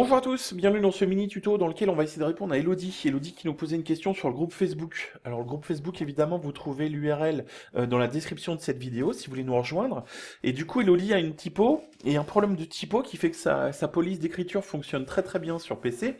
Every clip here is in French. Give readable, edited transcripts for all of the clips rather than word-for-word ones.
Bonjour à tous, bienvenue dans ce mini tuto dans lequel on va essayer de répondre à Elodie. Elodie qui nous posait une question sur le groupe Facebook. Alors le groupe Facebook, évidemment, vous trouvez l'URL dans la description de cette vidéo si vous voulez nous rejoindre. Et du coup, Elodie a une typo et un problème de typo qui fait que sa police d'écriture fonctionne très très bien sur PC.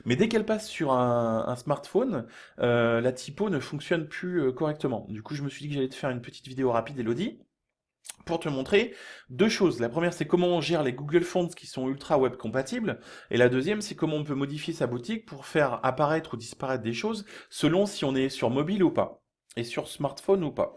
Mais dès qu'elle passe sur un smartphone, la typo ne fonctionne plus correctement. Du coup, je me suis dit que j'allais te faire une petite vidéo rapide, Elodie, pour te montrer deux choses. La première, c'est comment on gère les Google Fonts qui sont ultra web compatibles. Et la deuxième, c'est comment on peut modifier sa boutique pour faire apparaître ou disparaître des choses selon si on est sur mobile ou pas. Et sur smartphone ou pas.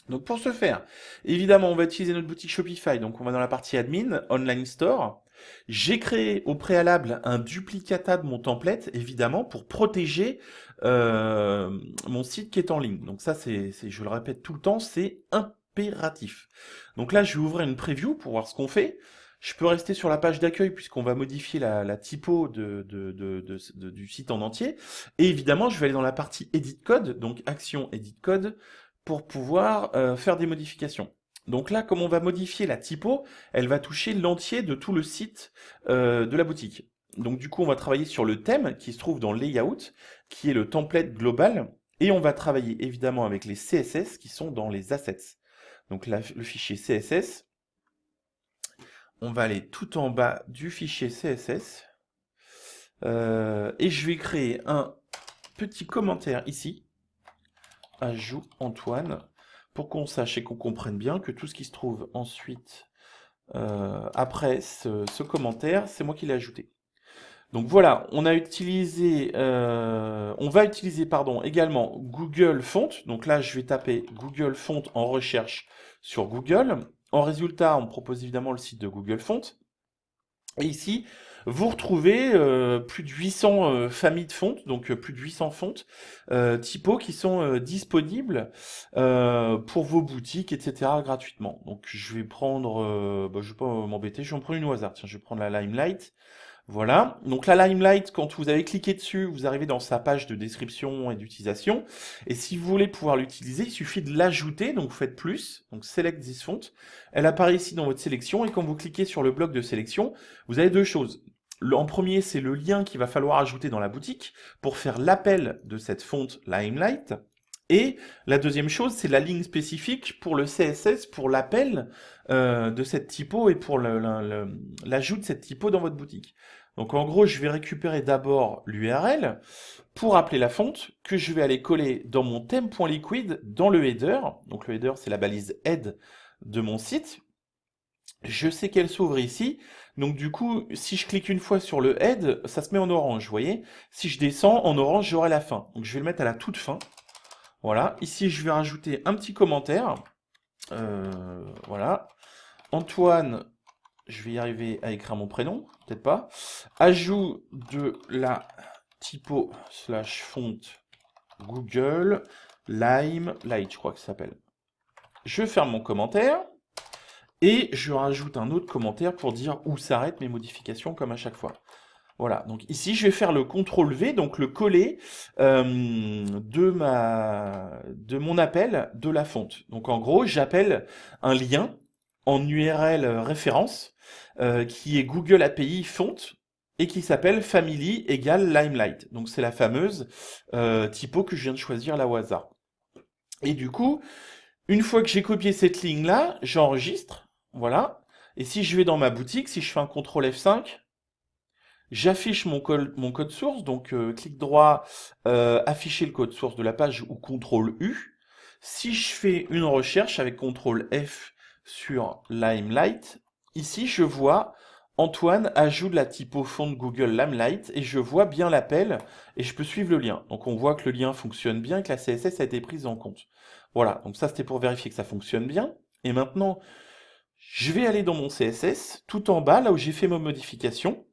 Donc pour ce faire, évidemment, on va utiliser notre boutique Shopify. Donc on va dans la partie admin, online store. J'ai créé au préalable un duplicata de mon template, évidemment, pour protéger mon site qui est en ligne. Donc ça, je le répète tout le temps, c'est impératif. Donc là, je vais ouvrir une preview pour voir ce qu'on fait. Je peux rester sur la page d'accueil puisqu'on va modifier la typo du site en entier. Et évidemment, je vais aller dans la partie Edit Code, donc Action Edit Code, pour pouvoir faire des modifications. Donc là, comme on va modifier la typo, elle va toucher l'entier de tout le site de la boutique. Donc du coup, on va travailler sur le thème qui se trouve dans Layout, qui est le template global, et on va travailler évidemment avec les CSS qui sont dans les assets. Donc là, le fichier CSS, on va aller tout en bas du fichier CSS, et je vais créer un petit commentaire ici, ajout Antoine, pour qu'on sache et qu'on comprenne bien que tout ce qui se trouve ensuite après ce commentaire, c'est moi qui l'ai ajouté. Donc voilà, on va utiliser pardon, également Google Font. Donc là, je vais taper Google Font en recherche sur Google. En résultat, on me propose évidemment le site de Google Font. Et ici, vous retrouvez plus de 800 familles de fontes, donc plus de 800 fontes typo qui sont disponibles pour vos boutiques, etc. gratuitement. Donc je vais prendre, je vais pas m'embêter, je vais en prendre une au hasard. Tiens, je vais prendre la Limelight. Voilà, donc la Limelight, quand vous avez cliqué dessus, vous arrivez dans sa page de description et d'utilisation. Et si vous voulez pouvoir l'utiliser, il suffit de l'ajouter, donc vous faites plus, donc Select this font. Elle apparaît ici dans votre sélection, et quand vous cliquez sur le bloc de sélection, vous avez deux choses. En premier, c'est le lien qu'il va falloir ajouter dans la boutique pour faire l'appel de cette fonte Limelight. Et la deuxième chose, c'est la ligne spécifique pour le CSS, pour l'appel de cette typo et pour l'ajout de cette typo dans votre boutique. Donc en gros, je vais récupérer d'abord l'URL pour appeler la fonte, que je vais aller coller dans mon theme.liquid dans le header. Donc le header, c'est la balise head de mon site. Je sais qu'elle s'ouvre ici. Donc du coup, si je clique une fois sur le head, ça se met en orange, vous voyez. Si je descends, en orange, j'aurai la fin. Donc je vais le mettre à la toute fin. Voilà, ici je vais rajouter un petit commentaire. Voilà. Antoine, je vais y arriver à écrire mon prénom, peut-être pas. Ajout de la typo slash font Google Limelight, je crois que ça s'appelle. Je ferme mon commentaire et je rajoute un autre commentaire pour dire où s'arrêtent mes modifications comme à chaque fois. Voilà, donc ici je vais faire le CTRL-V, donc le coller de mon appel de la fonte. Donc en gros, j'appelle un lien en URL référence qui est Google API font et qui s'appelle family égale Limelight. Donc c'est la fameuse typo que je viens de choisir là au hasard. Et du coup, une fois que j'ai copié cette ligne-là, j'enregistre, voilà. Et si je vais dans ma boutique, si je fais un CTRL F5, j'affiche mon code source, donc clic droit, afficher le code source de la page ou CTRL U. Si je fais une recherche avec CTRL F sur Limelight, ici je vois Antoine ajoute la typo font Google Limelight et je vois bien l'appel et je peux suivre le lien. Donc on voit que le lien fonctionne bien et que la CSS a été prise en compte. Voilà, donc ça c'était pour vérifier que ça fonctionne bien. Et maintenant, je vais aller dans mon CSS, tout en bas, là où j'ai fait ma modification.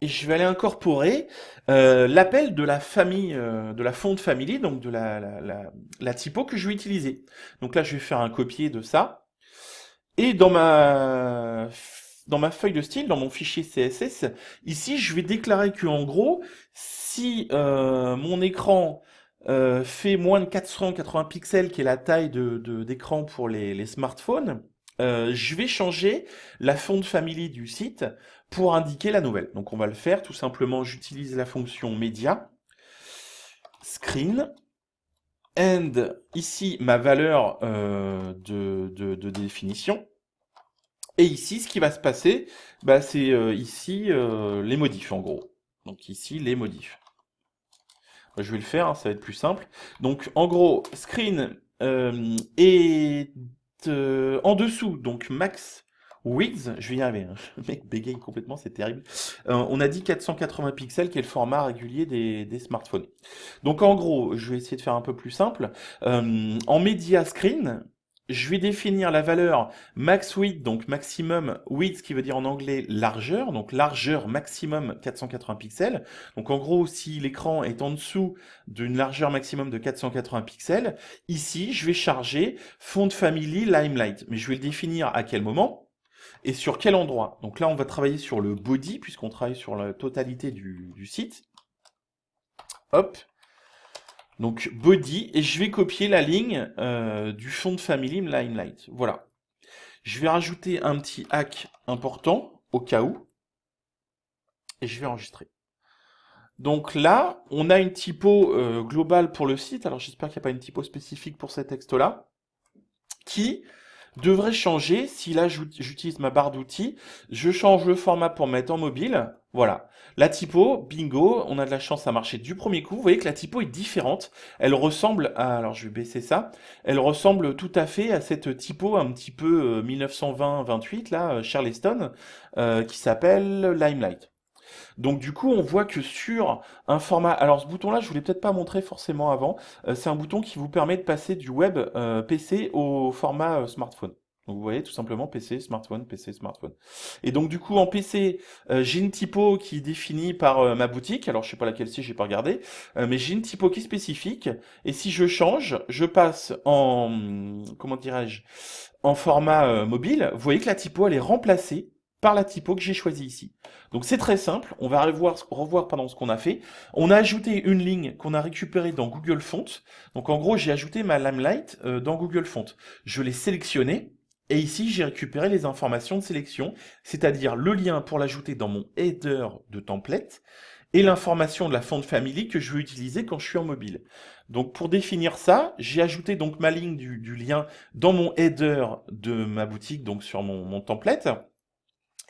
Et je vais aller incorporer l'appel de la famille, de la font family, donc de la typo que je vais utiliser. Donc là, je vais faire un copier de ça. Et dans ma feuille de style, dans mon fichier CSS, ici, je vais déclarer que en gros, si mon écran fait moins de 480 pixels, qui est la taille d'écran pour les smartphones, je vais changer la font family du site pour indiquer la nouvelle. Donc on va le faire, tout simplement, j'utilise la fonction média, screen, and ici ma valeur de définition. Et ici, ce qui va se passer, bah, c'est ici les modifs en gros. Donc ici les modifs. Je vais le faire, hein, ça va être plus simple. Donc en gros, screen est en dessous, donc max width, je vais y arriver, hein. Le mec bégaye complètement, c'est terrible. On a dit 480 pixels qui est le format régulier des smartphones. Donc en gros, je vais essayer de faire un peu plus simple. En media screen, je vais définir la valeur max width, donc maximum width, qui veut dire en anglais largeur, donc largeur maximum 480 pixels. Donc en gros, si l'écran est en dessous d'une largeur maximum de 480 pixels, ici, je vais charger Font Family Limelight. Mais je vais le définir à quel moment et sur quel endroit. Donc là, on va travailler sur le body, puisqu'on travaille sur la totalité du site. Hop. Donc body, et je vais copier la ligne du Font Family Limelight. Voilà. Je vais rajouter un petit hack important, au cas où, et je vais enregistrer. Donc là, on a une typo globale pour le site, alors j'espère qu'il n'y a pas une typo spécifique pour ces textes-là, qui devrait changer si là j'utilise ma barre d'outils, je change le format pour mettre en mobile, voilà. La typo, bingo, on a de la chance à marcher du premier coup. Vous voyez que la typo est différente, elle ressemble à, alors je vais baisser ça, elle ressemble tout à fait à cette typo un petit peu 1920-28 là, Charleston, qui s'appelle Limelight. Donc du coup, on voit que sur un format... Alors ce bouton-là, je voulais peut-être pas montrer forcément avant. C'est un bouton qui vous permet de passer du web PC au format smartphone. Donc vous voyez tout simplement PC, smartphone, PC, smartphone. Et donc du coup en PC, j'ai une typo qui est définie par ma boutique. Alors je sais pas laquelle c'est, j'ai pas regardé, mais j'ai une typo qui est spécifique. Et si je change, je passe en comment dirais-je, en format mobile. Vous voyez que la typo elle est remplacée par la typo que j'ai choisie ici. Donc c'est très simple, on va revoir ce qu'on a fait. On a ajouté une ligne qu'on a récupérée dans Google Fonts. Donc en gros, j'ai ajouté ma Limelight dans Google Fonts. Je l'ai sélectionnée et ici, j'ai récupéré les informations de sélection, c'est-à-dire le lien pour l'ajouter dans mon header de template et l'information de la font family que je veux utiliser quand je suis en mobile. Donc pour définir ça, j'ai ajouté donc ma ligne du lien dans mon header de ma boutique, donc sur mon template.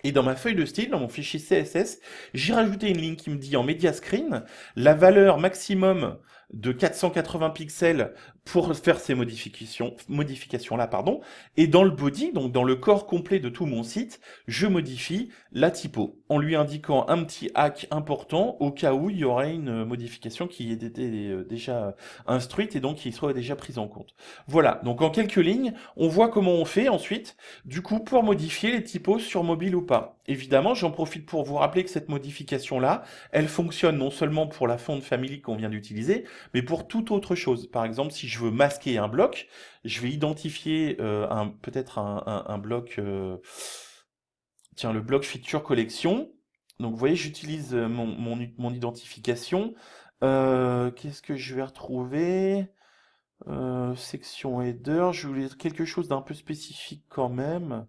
Et dans ma feuille de style, dans mon fichier CSS, j'ai rajouté une ligne qui me dit en Media Screen la valeur maximum de 480 pixels pour faire ces modifications-là, pardon. Et dans le body, donc dans le corps complet de tout mon site, je modifie la typo en lui indiquant un petit hack important au cas où il y aurait une modification qui était déjà instruite et donc qui soit déjà prise en compte. Voilà, donc en quelques lignes, on voit comment on fait ensuite du coup, pour modifier les typos sur mobile ou pas. Évidemment, j'en profite pour vous rappeler que cette modification-là, elle fonctionne non seulement pour la font family qu'on vient d'utiliser, mais pour toute autre chose. Par exemple, si je veux masquer un bloc, je vais identifier peut-être un bloc, tiens, le bloc feature collection. Donc, vous voyez, j'utilise mon identification. Qu'est-ce que je vais retrouver? Section header, je voulais quelque chose d'un peu spécifique quand même.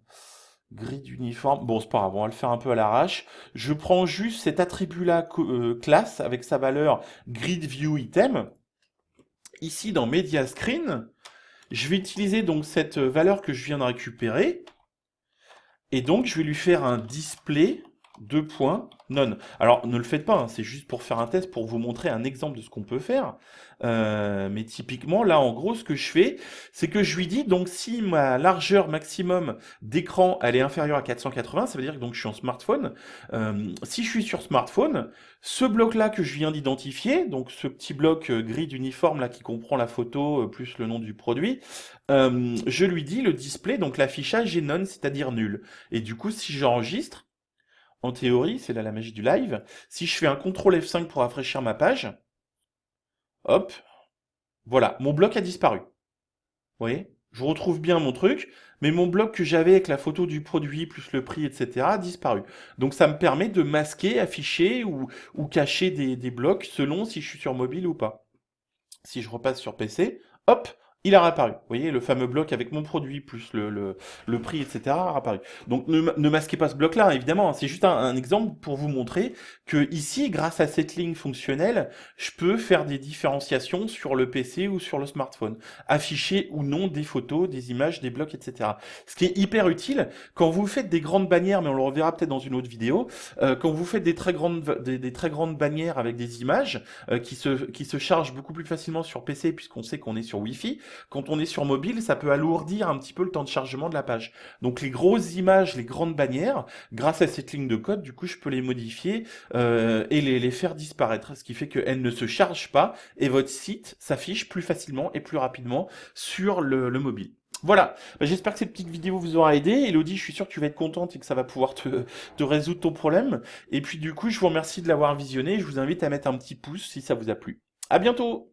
Grid uniforme. Bon, c'est pas grave, on va le faire un peu à l'arrache. Je prends juste cet attribut-là, classe, avec sa valeur grid view item. Ici, dans Media Screen, je vais utiliser donc cette valeur que je viens de récupérer. Et donc, je vais lui faire un display none. Alors, ne le faites pas, hein, c'est juste pour faire un test, pour vous montrer un exemple de ce qu'on peut faire. Mais typiquement, là, en gros, ce que je fais, c'est que je lui dis, donc, si ma largeur maximum d'écran, elle est inférieure à 480, ça veut dire que donc, je suis en smartphone. Si je suis sur smartphone, ce bloc-là que je viens d'identifier, donc ce petit bloc gris d'uniforme là qui comprend la photo plus le nom du produit, je lui dis le display, donc l'affichage est none, c'est-à-dire nul. Et du coup, si j'enregistre, en théorie, c'est là la magie du live, si je fais un CTRL F5 pour rafraîchir ma page, hop, voilà, mon bloc a disparu. Vous voyez? Je retrouve bien mon truc, mais mon bloc que j'avais avec la photo du produit, plus le prix, etc., a disparu. Donc ça me permet de masquer, afficher ou cacher des blocs selon si je suis sur mobile ou pas. Si je repasse sur PC, hop, Il a réapparu. Vous voyez, le fameux bloc avec mon produit, plus le prix, etc. a réapparu. Donc ne masquez pas ce bloc-là, hein, évidemment, hein. C'est juste un exemple pour vous montrer que ici, grâce à cette ligne fonctionnelle, je peux faire des différenciations sur le PC ou sur le smartphone. Afficher ou non des photos, des images, des blocs, etc. Ce qui est hyper utile quand vous faites des grandes bannières, mais on le reverra peut-être dans une autre vidéo, quand vous faites des très grandes bannières avec des images qui se chargent beaucoup plus facilement sur PC puisqu'on sait qu'on est sur Wi-Fi. Quand on est sur mobile, ça peut alourdir un petit peu le temps de chargement de la page. Donc les grosses images, les grandes bannières, grâce à cette ligne de code, du coup, je peux les modifier et les faire disparaître, ce qui fait qu'elles ne se chargent pas et votre site s'affiche plus facilement et plus rapidement sur le mobile. Voilà, bah, j'espère que cette petite vidéo vous aura aidé. Elodie, je suis sûr que tu vas être contente et que ça va pouvoir te résoudre ton problème. Et puis du coup, je vous remercie de l'avoir visionné. Je vous invite à mettre un petit pouce si ça vous a plu. À bientôt!